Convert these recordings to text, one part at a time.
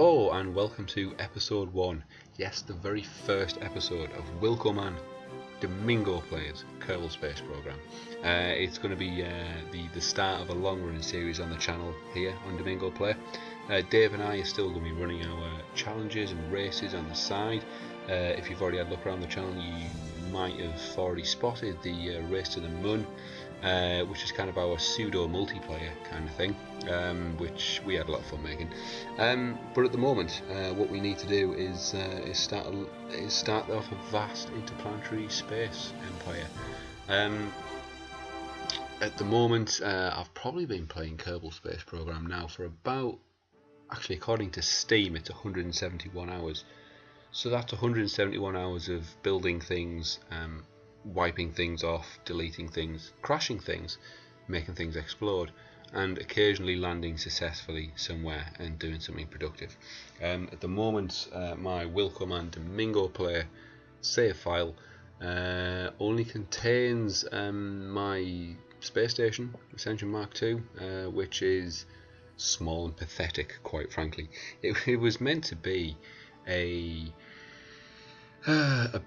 Hello and welcome to episode 1, yes, the very first episode of Wilkoman Domingo plays Kerbal Space Program. It's going to be the start of a long running series on the channel here on Domingo Play. Dave and I are still going to be running our challenges and races on the side. If you've already had a look around the channel, you might have already spotted the race to the moon, which is kind of our pseudo multiplayer kind of thing, which we had a lot of fun making. But at the moment, what we need to do is start off a vast interplanetary space empire. At the moment, I've probably been playing Kerbal Space Program now for about, actually according to Steam, it's 171 hours. So that's 171 hours of building things, wiping things off, deleting things, crashing things, making things explode, and occasionally landing successfully somewhere and doing something productive. At the moment, my Wilkoman Domingo Play save file only contains my space station, Ascension Mark II, which is small and pathetic, quite frankly. It was meant to be a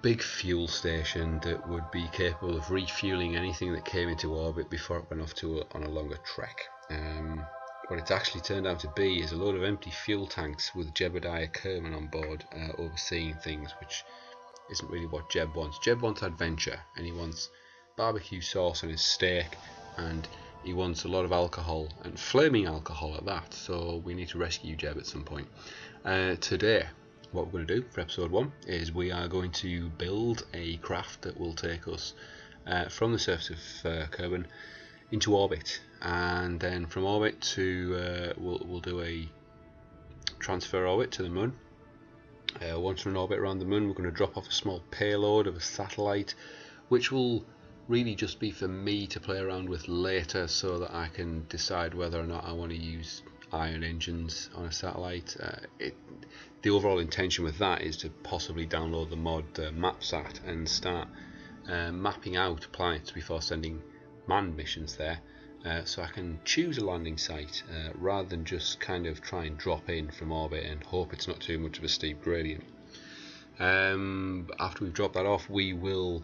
big fuel station that would be capable of refueling anything that came into orbit before it went off on a longer trek. What it's actually turned out to be is a load of empty fuel tanks with Jebediah Kerbal on board, overseeing things, which isn't really what Jeb wants. Jeb wants adventure, and he wants barbecue sauce on his steak, and he wants a lot of alcohol, and flaming alcohol at that, so we need to rescue Jeb at some point. Today, what we're going to do for episode 1 is we are going to build a craft that will take us from the surface of Kerbal into orbit, and then from orbit to we'll do a transfer orbit to the moon. Once we're in orbit around the moon, we're going to drop off a small payload of a satellite, which will really just be for me to play around with later, so that I can decide whether or not I want to use ion engines on a satellite. The overall intention with that is to possibly download the mod MapSat and start mapping out planets before sending manned missions there, so I can choose a landing site rather than just kind of try and drop in from orbit and hope it's not too much of a steep gradient. After we've dropped that off, we will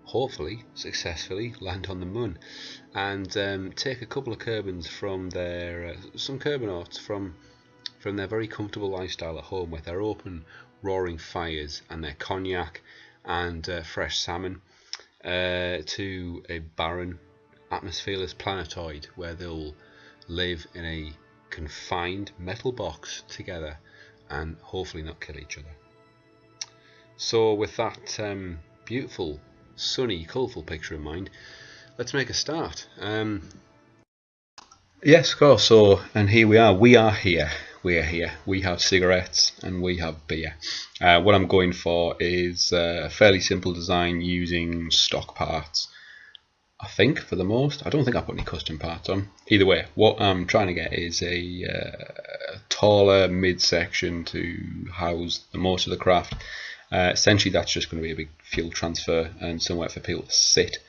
hopefully successfully land on the moon and take a couple of Kerbans from their some Kerbonauts from their very comfortable lifestyle at home with their open roaring fires and their cognac and fresh salmon to a barren atmosphereless planetoid where they'll live in a confined metal box together and hopefully not kill each other. So with that beautiful, sunny, colourful picture in mind, let's make a start. Yes, of course. So, and here we are. We are here. We have cigarettes and we have beer. What I'm going for is a fairly simple design using stock parts, I think, for the most. I don't think I put any custom parts on. Either way, what I'm trying to get is a taller midsection to house the most of the craft. Essentially, that's just going to be a big fuel transfer and somewhere for people to sit.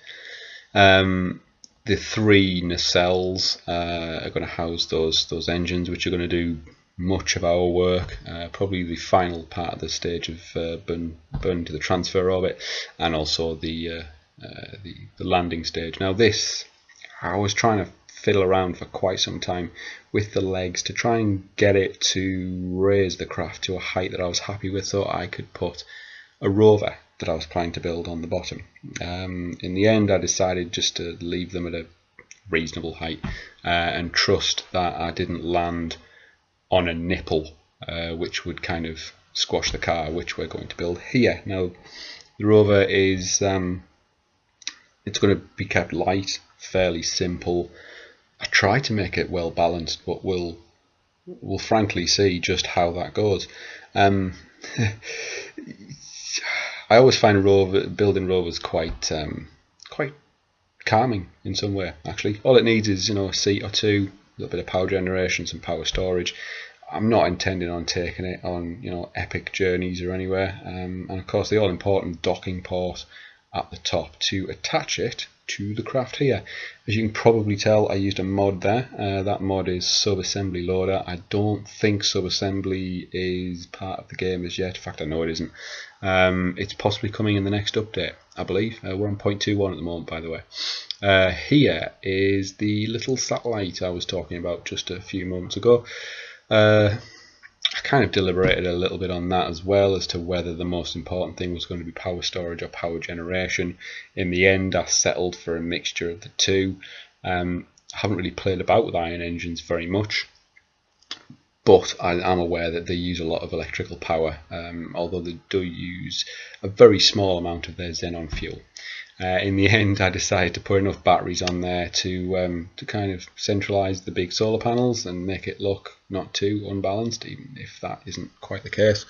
The 3 nacelles are going to house those engines, which are going to do much of our work. Probably the final part of the stage of burn to the transfer orbit, and also the landing stage. Now this, I was trying to fiddle around for quite some time with the legs to try and get it to raise the craft to a height that I was happy with, so I could put a rover that I was planning to build on the bottom. In the end, I decided just to leave them at a reasonable height and trust that I didn't land on a nipple, which would kind of squash the car, which we're going to build here. Now, the rover is it's going to be kept light, fairly simple. I try to make it well balanced, but we'll frankly see just how that goes. I always find building rovers quite calming in some way. Actually, all it needs is a seat or two, a little bit of power generation, some power storage. I'm not intending on taking it on epic journeys or anywhere. And of course, the all important docking port at the top to attach it to the craft here. As you can probably tell, I used a mod there. That mod is sub-assembly loader. I don't think sub-assembly is part of the game as yet. In fact, I know it isn't. It's possibly coming in the next update, I believe. We're on 0.21 at the moment, by the way. Here is the little satellite I was talking about just a few moments ago. I kind of deliberated a little bit on that as well, as to whether the most important thing was going to be power storage or power generation. In the end, I settled for a mixture of the two. I haven't really played about with iron engines very much, but I am aware that they use a lot of electrical power, although they do use a very small amount of their xenon fuel. In the end, I decided to put enough batteries on there to kind of centralise the big solar panels and make it look not too unbalanced, even if that isn't quite the case.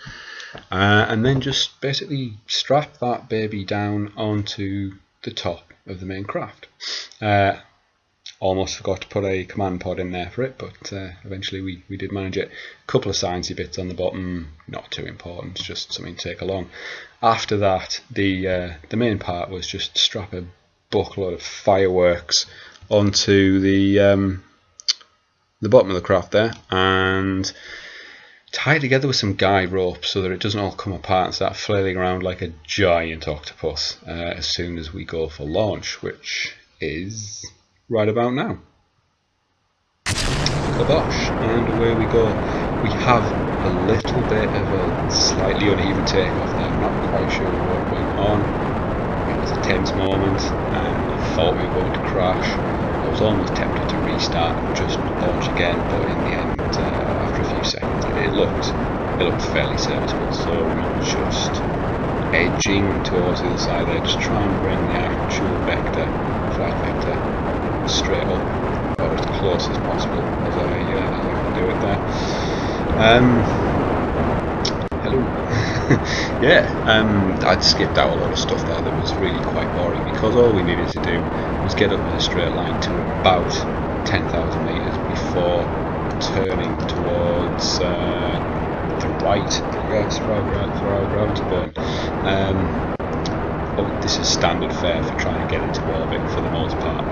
And then just basically strap that baby down onto the top of the main craft. Almost forgot to put a command pod in there for it, but eventually we did manage it. A couple of sciencey bits on the bottom, not too important, just something to take along. After that, the main part was just strap a buckload of fireworks onto the bottom of the craft there, and tie it together with some guide rope so that it doesn't all come apart and start flailing around like a giant octopus as soon as we go for launch, which is right about now. Kabosh, and away we go. We have a little bit of a slightly uneven takeoff there. I'm not quite sure what went on. It was a tense moment, and I thought we were going to crash. I was almost tempted to restart and just launch again, but in the end, after a few seconds, it looked fairly serviceable. So we're just edging towards the other side there, just trying to bring the actual vector, flight vector, straight up, or as close as possible as I can do it there. Hello. Yeah, I'd skipped out a lot of stuff there that was really quite boring, because all we needed to do was get up in a straight line to about 10,000 metres before turning towards the right, for our gravity burn. This is standard fare for trying to get into orbit for the most part.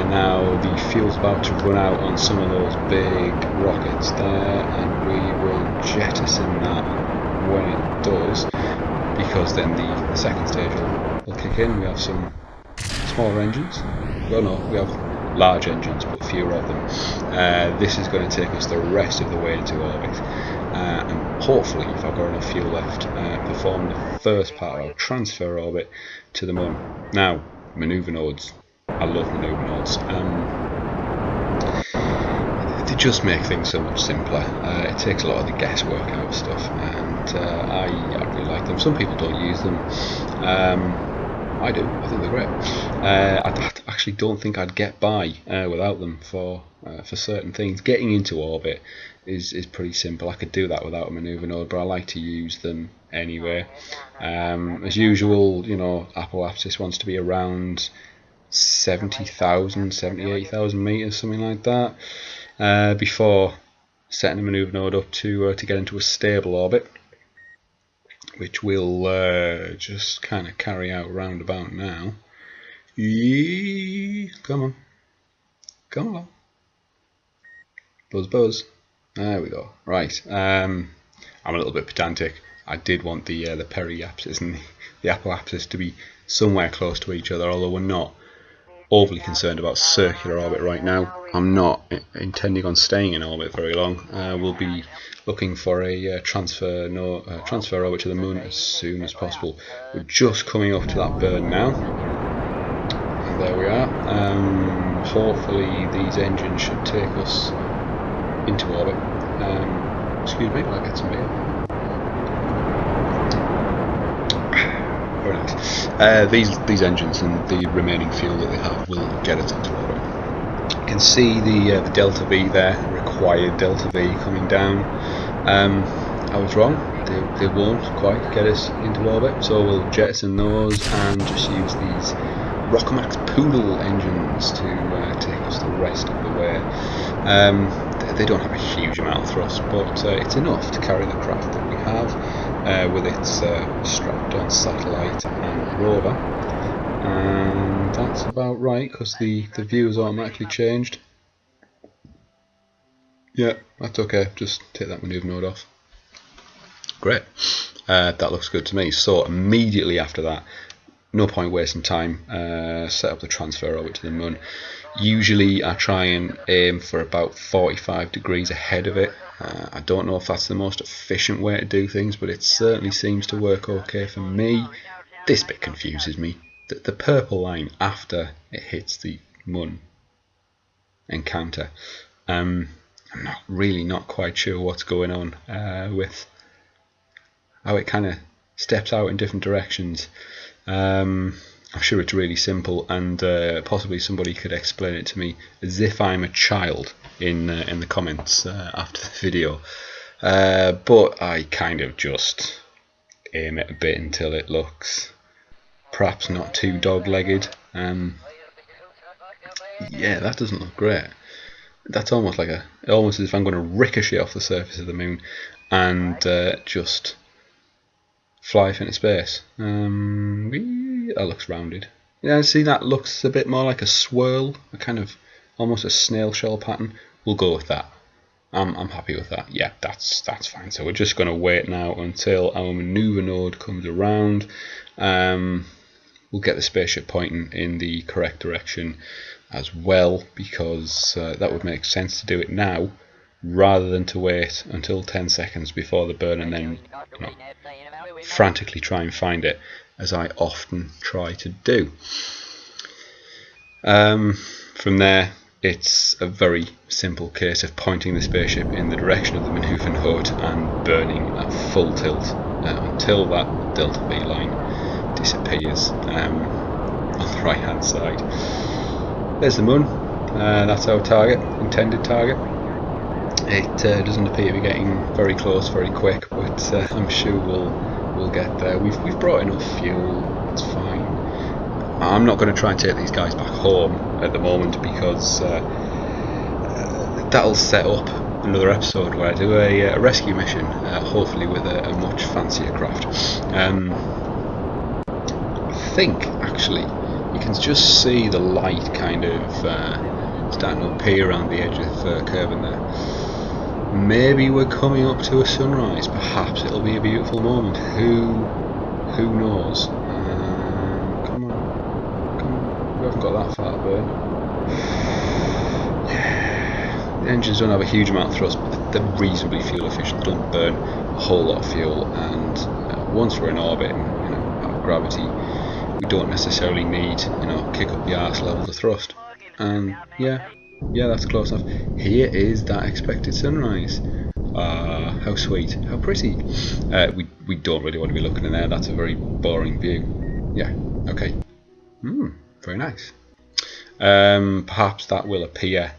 Now the fuel's about to run out on some of those big rockets there, and we will jettison that when it does, because then the second stage will kick in. We have some smaller engines. Well, no, we have large engines, but fewer of them. This is going to take us the rest of the way into orbit, and hopefully, if I've got enough fuel left, perform the first part of our transfer orbit to the moon. Now, manoeuvre nodes. I love manoeuvre nodes. They just make things so much simpler. It takes a lot of the guesswork out of stuff, and I really like them. Some people don't use them. I do. I think they're great. I actually don't think I'd get by without them for certain things. Getting into orbit is pretty simple. I could do that without a manoeuvre node, but I like to use them anyway. As usual, you know, apologises wants to be around 70,000, 80,000 meters, something like that, before setting a manoeuvre node up to get into a stable orbit, which we'll just kind of carry out round about now. Come on, come along, buzz buzz. There we go. Right, I'm a little bit pedantic. I did want the periapsis and the apoapsis to be somewhere close to each other, although we're not overly concerned about circular orbit right now. I'm not intending on staying in orbit very long. We'll be looking for a transfer orbit to the moon as soon as possible. We're just coming up to that burn now, and there we are. Hopefully these engines should take us into orbit. Excuse me, I'll get some beer. Very nice. These engines and the remaining fuel that they have will get us into orbit. You can see the delta V there, required delta V coming down. I was wrong. They won't quite get us into orbit, so we'll jettison those and just use these Rockomax Poodle engines to take us the rest of the way. They don't have a huge amount of thrust, but it's enough to carry the craft that we have with its strapped on satellite and rover and that's about right because the view has automatically changed. Yeah, that's okay, just take that manoeuvre node off. Great, that looks good to me. So immediately after that, no point wasting time, set up the transfer orbit to the Moon. Usually I try and aim for about 45 degrees ahead of it. I don't know if that's the most efficient way to do things, but it certainly seems to work okay for me. This bit confuses me. The purple line after it hits the Moon encounter. I'm not quite sure what's going on with how it kind of steps out in different directions. I'm sure it's really simple, and possibly somebody could explain it to me as if I'm a child in the comments after the video. But I kind of just aim it a bit until it looks perhaps not too dog-legged. Yeah, that doesn't look great. That's almost like almost as if I'm going to ricochet off the surface of the Moon and just fly off into space. That looks rounded. Yeah, see, that looks a bit more like a swirl, a kind of almost a snail shell pattern. We'll go with that. I'm happy with that. Yeah, that's fine. So we're just going to wait now until our maneuver node comes around. We'll get the spaceship pointing in the correct direction as well, because that would make sense to do it now rather than to wait until 10 seconds before the burn and then frantically try and find it, as I often try to do. From there, it's a very simple case of pointing the spaceship in the direction of the manoeuvre node and burning at full tilt until that delta V line disappears on the right hand side. There's the Moon. That's our target, intended target. It doesn't appear to be getting very close very quick, but I'm sure we'll get there. We've brought enough fuel, it's fine. I'm not going to try and take these guys back home at the moment, because that'll set up another episode where I do a rescue mission, hopefully with a much fancier craft. I think actually you can just see the light kind of starting to appear around the edge of Kerbal there. Maybe we're coming up to a sunrise. Perhaps it'll be a beautiful moment. Who knows? Come on. We haven't got that far to burn. Yeah. The engines don't have a huge amount of thrust, but they're reasonably fuel efficient. They don't burn a whole lot of fuel, and once we're in orbit and out of gravity, we don't necessarily need kick up the arse levels of thrust. And yeah, that's close enough. Here is that expected sunrise. How sweet, how pretty. We don't really want to be looking in there. That's a very boring view. Yeah, okay. Very nice. Perhaps that will appear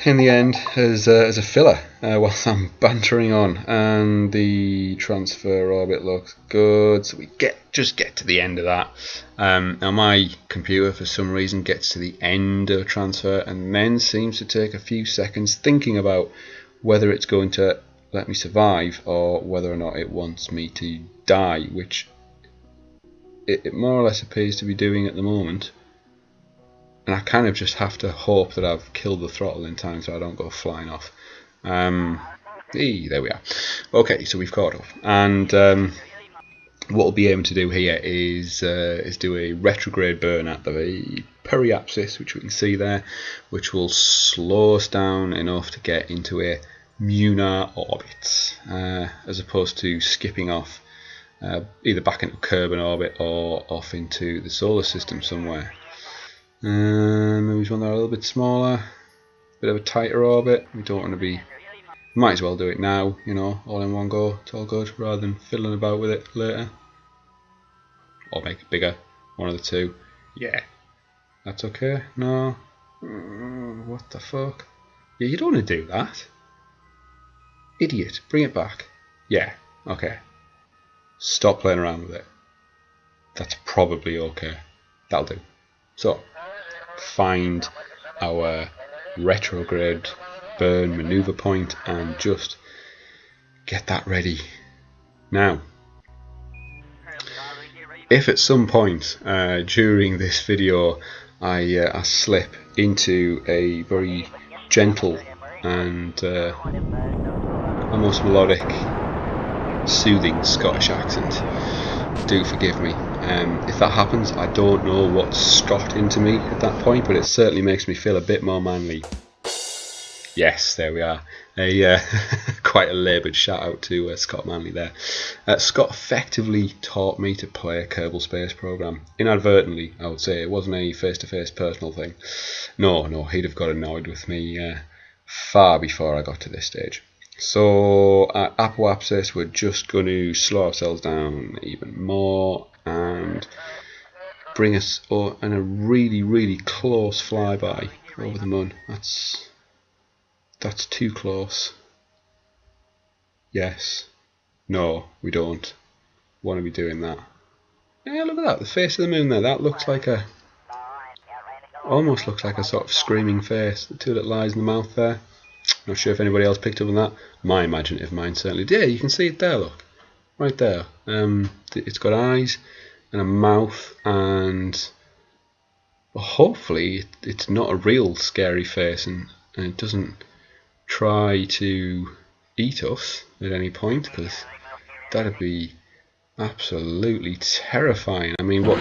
in the end as a filler whilst I'm bantering on, and the transfer orbit looks good, so we just get to the end of that. Now my computer for some reason gets to the end of transfer and then seems to take a few seconds thinking about whether it's going to let me survive or whether or not it wants me to die, which it more or less appears to be doing at the moment. And I kind of just have to hope that I've killed the throttle in time so I don't go flying off. There we are. Okay, so we've caught up. And what we'll be able to do here is do a retrograde burn at the periapsis, which we can see there, which will slow us down enough to get into a lunar orbit, as opposed to skipping off either back into Kerbal orbit or off into the solar system somewhere. Maybe one that are a little bit smaller, bit of a tighter orbit. We don't want to be. Might as well do it now, all in one go. It's all good, rather than fiddling about with it later. Or make it bigger, one of the two. Yeah, that's okay. No, what the fuck? Yeah, you don't want to do that, idiot. Bring it back. Yeah, okay. Stop playing around with it. That's probably okay. That'll do. So, find our retrograde burn maneuver point and just get that ready now. if at some point during this video I slip into a very gentle and almost melodic, soothing Scottish accent, do forgive me. If that happens, I don't know what's got into me at that point, but it certainly makes me feel a bit more manly. Yes, there we are. Quite a laboured shout out to Scott Manley there. Scott effectively taught me to play a Kerbal space program. Inadvertently, I would say. It wasn't a face-to-face personal thing. No, he'd have got annoyed with me far before I got to this stage. So at apologises, we're just going to slow ourselves down even more and bring us in a really, really close flyby over the moon. That's too close. Yes. No, we don't want to be doing that. Yeah, look at that. The face of the moon there. That looks like almost looks like a sort of screaming face. The two little eyes in the mouth there. Not sure if anybody else picked up on that. My imaginative mind certainly did. Yeah, you can see it there, look. Right there. It's got eyes and a mouth, and hopefully it's not a real scary face, and it doesn't try to eat us at any point, because that'd be absolutely terrifying. I mean, what?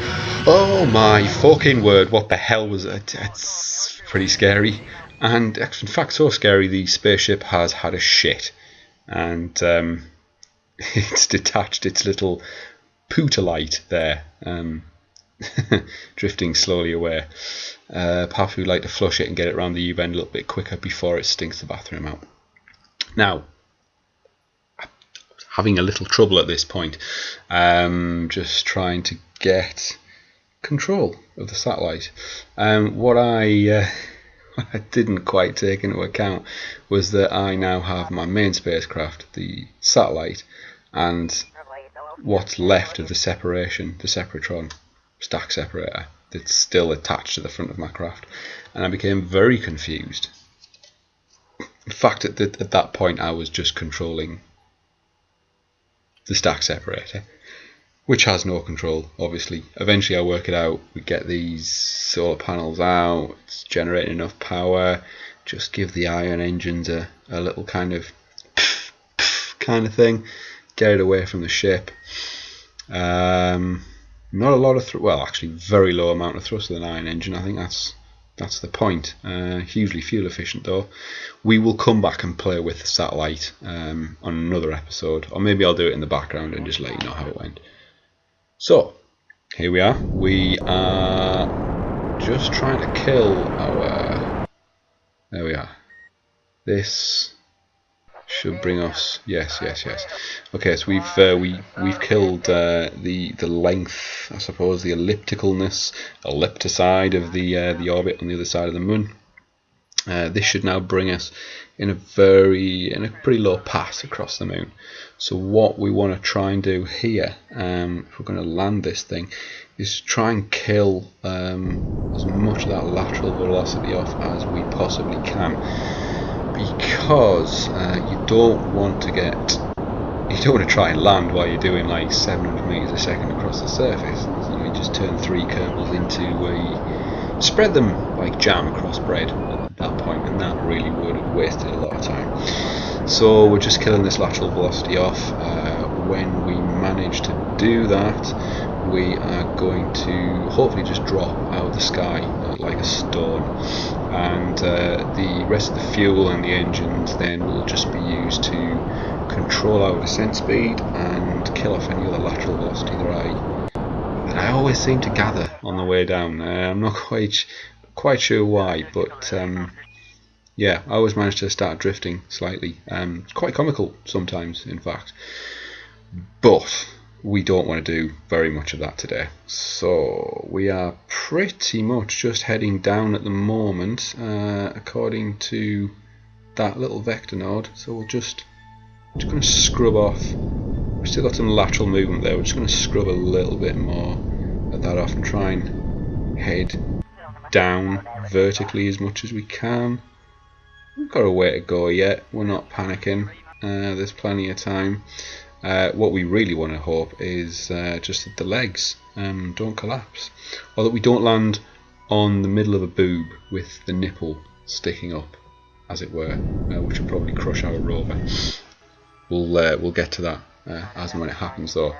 Oh my fucking word! What the hell was it? It's pretty scary, and in fact, so scary the spaceship has had a shit, and it's detached its little pooter-light there, drifting slowly away. Perhaps we'd like to flush it and get it around the U-bend a little bit quicker before it stinks the bathroom out. Now, having a little trouble at this point, just trying to get control of the satellite. What I didn't quite take into account was that I now have my main spacecraft, the satellite, and what's left of the separation, the separatron stack separator, that's still attached to the front of my craft, and I became very confused. In fact, at that point I was just controlling the stack separator, which has no control, obviously. Eventually I work it out, we get these solar panels out, it's generating enough power, just give the ion engines a little kind of kind of thing, get it away from the ship. Not a lot of well, actually very low amount of thrust with an ion engine. I think that's the point. Hugely fuel efficient though. We will come back and play with the satellite on another episode, or maybe I'll do it in the background and just let you know how it went. So here we are. We are just trying to kill our. There we are. This should bring us. Yes. Okay, so we've killed the length, I suppose, the ellipticide of the orbit on the other side of the moon. This should now bring us in a pretty low pass across the moon. So what we want to try and do here, if we're going to land this thing, is try and kill as much of that lateral velocity off as we possibly can. Because you don't want to try and land while you're doing like 700 meters a second across the surface. So you just turn 3 Kerbals into spread them like jam across bread at that point, and that really would have wasted a lot of time. So we're just killing this lateral velocity off. When we manage to do that, we are going to hopefully just drop out of the sky like a stone, and the rest of the fuel and the engines then will just be used to control our descent speed and kill off any other lateral velocity that I always seem to gather on the way down. I'm not quite sure why, but yeah, I always manage to start drifting slightly. It's quite comical sometimes, in fact, but we don't want to do very much of that today. So we are pretty much just heading down at the moment, according to that little vector node. So we'll just going to scrub off. We've still got some lateral movement there. We're just going to scrub a little bit more of that off and try and head down vertically as much as we can. We've got a way to go yet. We're not panicking. There's plenty of time. What we really want to hope is just that the legs don't collapse, or that we don't land on the middle of a boob with the nipple sticking up, as it were, which will probably crush our rover. We'll get to that as and when it happens, though.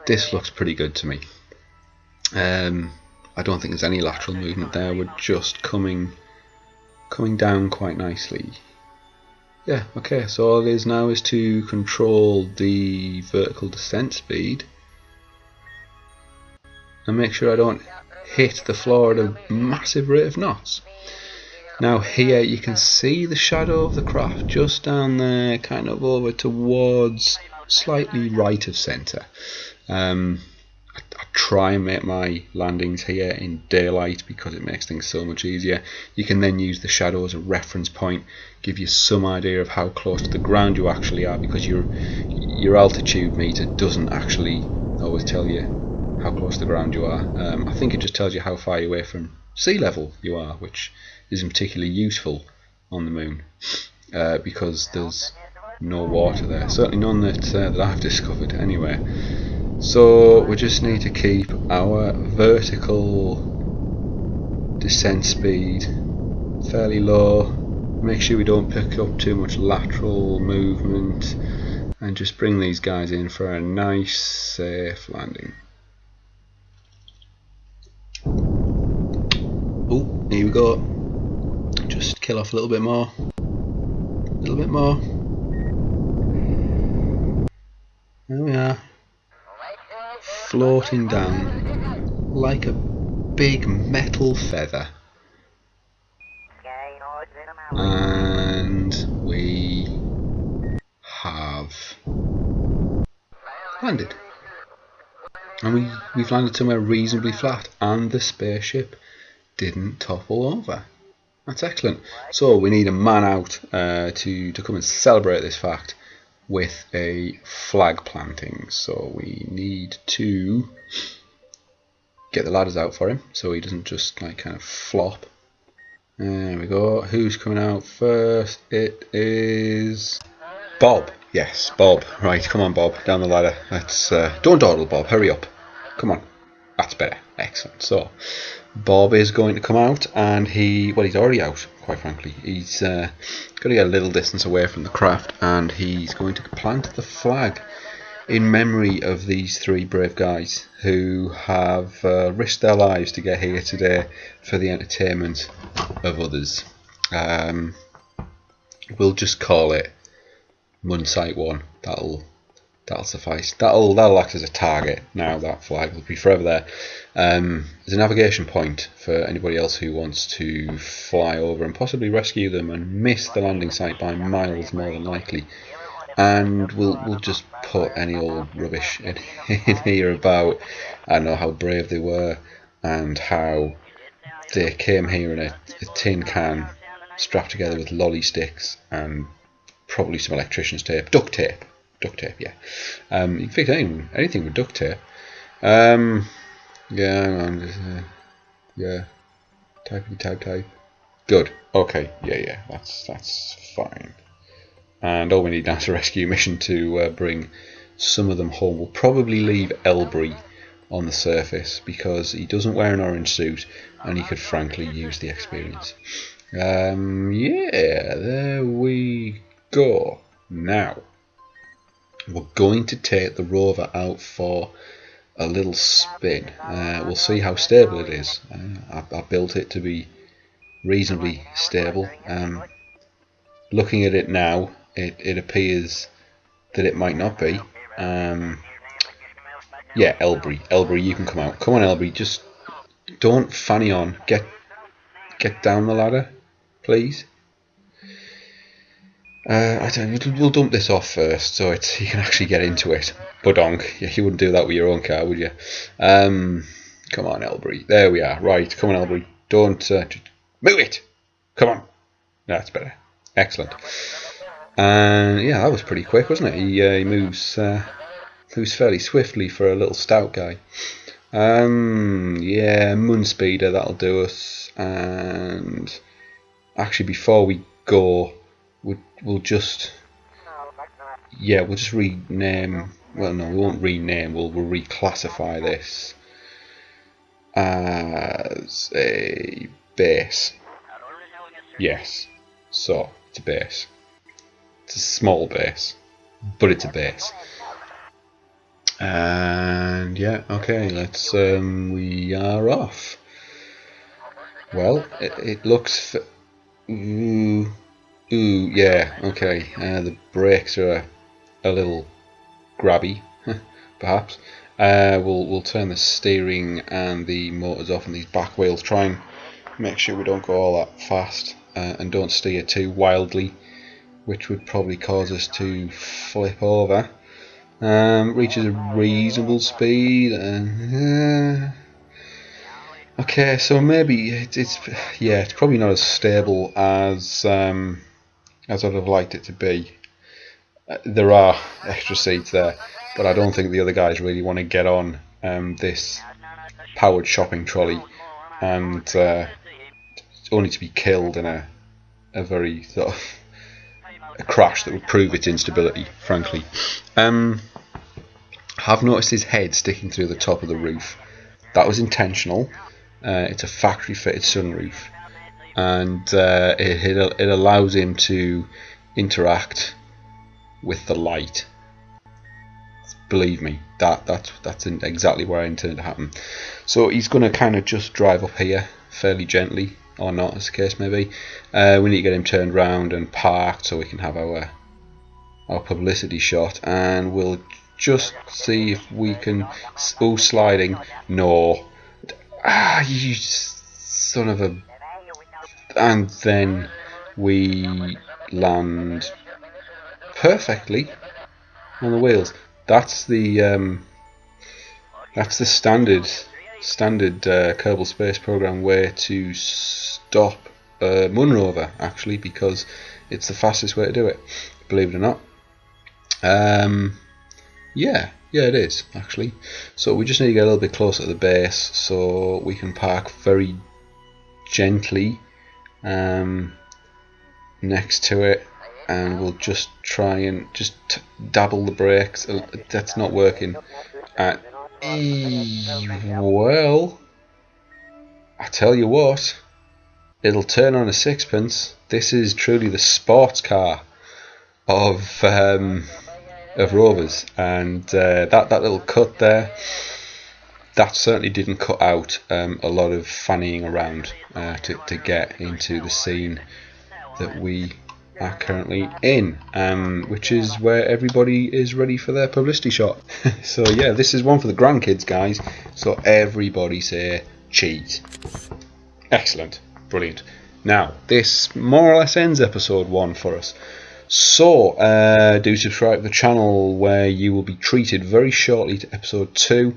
This looks pretty good to me. I don't think there's any lateral movement there. We're just coming down quite nicely. Yeah, okay, so all it is now is to control the vertical descent speed and make sure I don't hit the floor at a massive rate of knots. Now here you can see the shadow of the craft just down there, kind of over towards slightly right of centre. I try and make my landings here in daylight because it makes things so much easier. You can then use the shadow as a reference point, give you some idea of how close to the ground you actually are, because your altitude meter doesn't actually always tell you how close to the ground you are. I think it just tells you how far away from sea level you are, which isn't particularly useful on the moon because there's no water there, certainly none that I've discovered anyway. So we just need to keep our vertical descent speed fairly low, make sure we don't pick up too much lateral movement, and just bring these guys in for a nice safe landing. Oh, here we go. Just kill off a little bit more. A little bit more. There we are. Floating down like a big metal feather. And we have landed. And we've landed somewhere reasonably flat, and the spaceship didn't topple over. That's excellent. So we need a man out to come and celebrate this fact with a flag planting. So we need to get the ladders out for him so he doesn't just like kind of flop. There we go. Who's coming out first? It is Bob. Yes, Bob. Right, come on, Bob, down the ladder. Let's don't dawdle, Bob. Hurry up. Come on. That's better. Excellent. So Bob is going to come out, and he's already out, quite frankly. He's going to get a little distance away from the craft, and he's going to plant the flag in memory of these three brave guys who have risked their lives to get here today for the entertainment of others. We'll just call it Mun Site 1. That'll suffice. That'll act as a target. Now that flag will be forever there. There's a navigation point for anybody else who wants to fly over and possibly rescue them and miss the landing site by miles more than likely. And we'll just put any old rubbish in here about, I don't know, how brave they were and how they came here in a tin can strapped together with lolly sticks and probably some electrician's tape, duct tape, yeah. You can fix anything with duct tape. Yeah, hang on, just, yeah, type. Good. Okay, yeah, that's fine. And all we need now is a rescue mission to bring some of them home. We'll probably leave Elbury on the surface because he doesn't wear an orange suit and he could frankly use the experience. Yeah, there we go. Now we're going to take the rover out for a little spin. We'll see how stable it is. I built it to be reasonably stable. Looking at it now, it appears that it might not be. Yeah, Elbury, you can come out. Come on, Elbury, just don't fanny on. Get down the ladder, please. We'll dump this off first so you can actually get into it. Budonk, you wouldn't do that with your own car, would you? Come on, Elbury. There we are. Right, come on, Elbury. Don't just move it. Come on. That's better. Excellent. And yeah, that was pretty quick, wasn't it? He moves fairly swiftly for a little stout guy. Yeah, Moon Speeder, that'll do us. And actually, before we go, we'll just yeah, we'll just rename. Well, no, we won't rename. We'll reclassify this as a base. Yes, so it's a base. It's a small base, but it's a base. And yeah, okay, let's. We are off. Well, it looks. Ooh, yeah, okay. The brakes are a little grabby, perhaps. We'll turn the steering and the motors off on these back wheels. Try and make sure we don't go all that fast and don't steer too wildly, which would probably cause us to flip over. Reaches a reasonable speed and okay, so maybe it's probably not as stable as I'd have liked it to be. There are extra seats there, but I don't think the other guys really want to get on this powered shopping trolley and only to be killed in a very sort of a crash that would prove its instability, frankly. Have noticed his head sticking through the top of the roof. That was intentional. It's a factory fitted sunroof, and it allows him to interact with the light. Believe me, that's exactly where I intended to happen. So he's going to kind of just drive up here fairly gently, or not, as the case may be. We need to get him turned round and parked so we can have our publicity shot, and we'll just see if we can. Oh, sliding! No, you son of a! And then we land perfectly on the wheels. That's the standard Kerbal Space Program way to stop a moon rover, actually, because it's the fastest way to do it, believe it or not. Yeah, it is actually. So we just need to get a little bit closer to the base so we can park very gently next to it, and we'll just try and just dabble the brakes. That's not working. Well, I tell you what, it'll turn on a sixpence. This is truly the sports car of rovers, and that little cut there, that certainly didn't cut out a lot of fannying around to get into the scene that we are currently in, which is where everybody is ready for their publicity shot. So yeah, this is one for the grandkids, guys, so everybody say cheese. Excellent, brilliant. Now this more or less ends episode 1 for us. So do subscribe to the channel, where you will be treated very shortly to episode 2,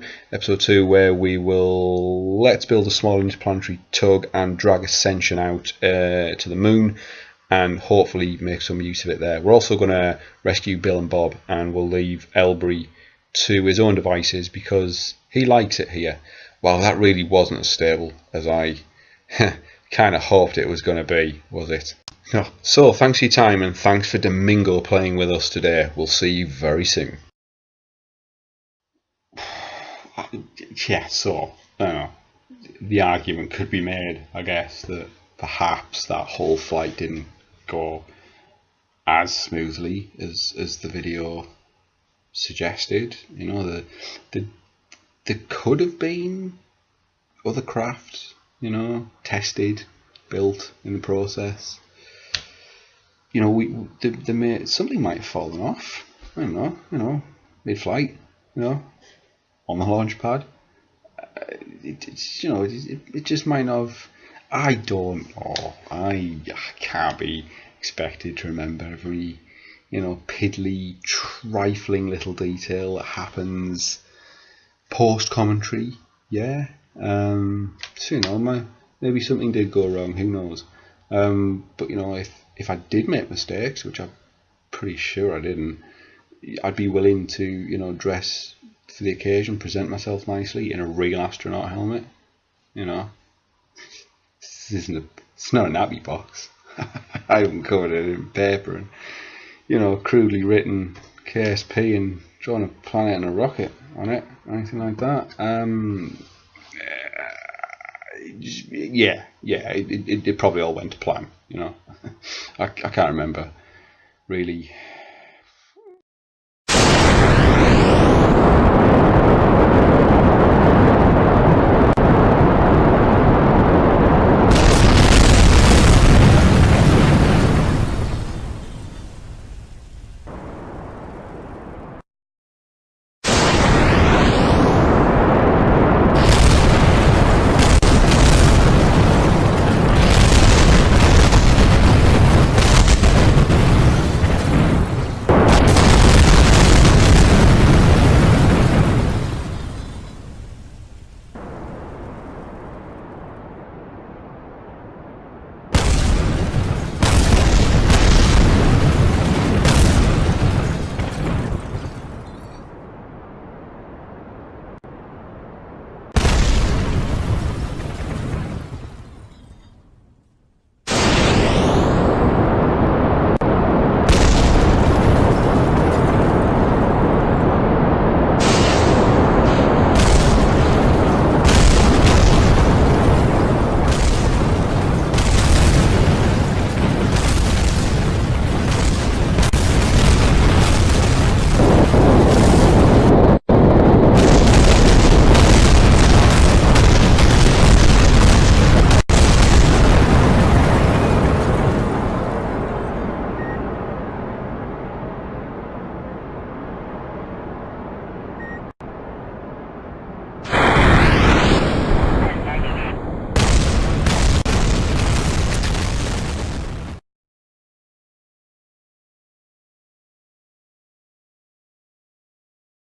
where we will let's build a small interplanetary tug and drag Ascension out to the moon, and hopefully make some use of it there. We're also going to rescue Bill and Bob, and we'll leave Elbury to his own devices because he likes it here. Well, that really wasn't as stable as I kind of hoped it was going to be, was it? No. So thanks for your time, and thanks for Domingo playing with us today. We'll see you very soon. Yeah, so I don't know. The argument could be made, I guess, that perhaps that whole flight didn't go as smoothly as the video suggested. You know, there could have been other craft, you know, tested, built in the process. You know, something might have fallen off. I don't know. You know, mid-flight. You know, on the launch pad. It just might have. I don't know. I can't be expected to remember every, piddly, trifling little detail that happens post commentary. Yeah. So maybe something did go wrong. Who knows? But if I did make mistakes, which I'm pretty sure I didn't, I'd be willing to dress for the occasion, present myself nicely in a real astronaut helmet. It's not a nappy box. I haven't covered it in paper and crudely written KSP and drawing a planet and a rocket on it, or anything like that. It probably all went to plan, you know. I can't remember really